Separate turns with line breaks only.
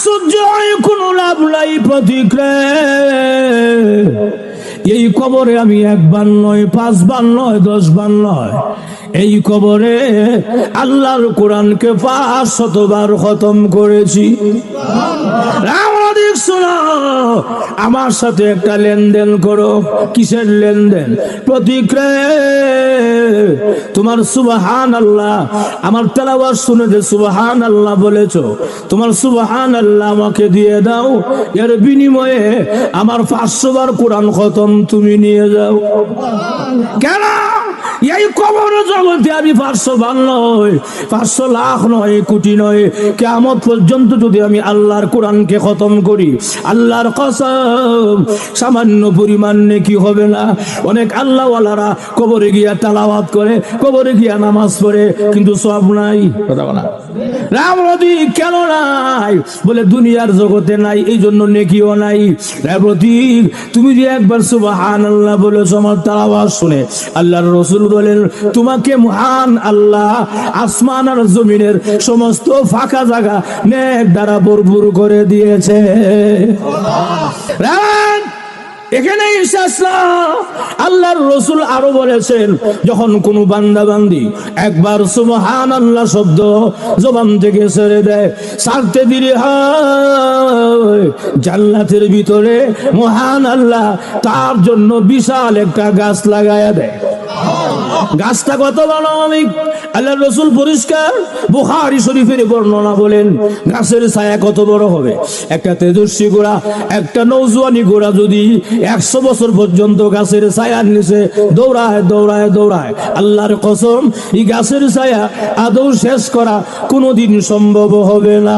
আশ্চর্য হয়, কোনো লাভ নাই প্রতিক্রে। এই কবরে আমি একবার নয়, 5 বার নয়, 10 বার নয়, এই কবরে আল্লাহর কোরআনকে 500 বার খতম করেছি। শোনো, আমার সাথে একটা লেনদেন করো। কিসের লেনদেন? প্রতিক্রে তোমার সুবহানাল্লাহ, আমার তেলাওয়াত শুনে যে সুবহানাল্লাহ বলেছো, তোমার সুবহানাল্লাহ আমাকে দিয়ে দাও, এর বিনিময়ে আমার 500 বার কোরআন খতম তুমি নিয়ে যাও। কেন? এই কবর জগতে আমি 500 বার নয়, 500 লাখ নয়, কোটি নয়, কিয়ামত পর্যন্ত যদি আমি আল্লাহর কোরআনকে খতম করি, আল্লাহর কসম সামান্য পরিমাণ নেকি হবে না। অনেক আল্লাহওয়ালারা কবরে গিয়া তেলাওয়াত করে, কবরে গিয়া নামাজ পড়ে, কিন্তু সওয়াব নাই। কথা বলা রাম নদী কেন নাই? বলে দুনিয়ার জগতে নাই, এই জন্য নেকিও নাই। প্রতীক তুমি যে একবার সুবহানাল্লাহ বলেছো, আমার তেলাওয়াত শুনে আল্লাহর রাসূল বলেন, তোমাকে মহান আল্লাহ আসমান আর জমিনের সমস্ত ফাঁকা জায়গা নেক দ্বারা ভরপুর করে দিয়েছে। এখানে আল্লাহর রাসূল আরো বলেছেন, যখন কোন বান্দা বান্দি একবার সুবহানাল্লাহ শব্দ জবান থেকে ছেড়ে দেয়, ছাড়তে দেরি হয়, জান্নাতের ভিতরে মহান আল্লাহ তার জন্য বিশাল একটা গাছ লাগায়া দেয়। গাছটা কত বড়? আল্লাহর রাসূল পরিষ্কার বুখারী শরীফের বর্ণনা বলেন, গাছের ছায়া কত বড় হবে? একটা তেজস্বী ঘোড়া, একটা নৌজওয়ানি ঘোড়া যদি 100 বছর পর্যন্ত গাছের ছায়ার নিচে দৌড়ায় দৌড়ায় দৌড়ায়, আল্লাহর কসম এই গাছের ছায়া আদৌ শেষ করা কোনোদিন সম্ভব হবে না।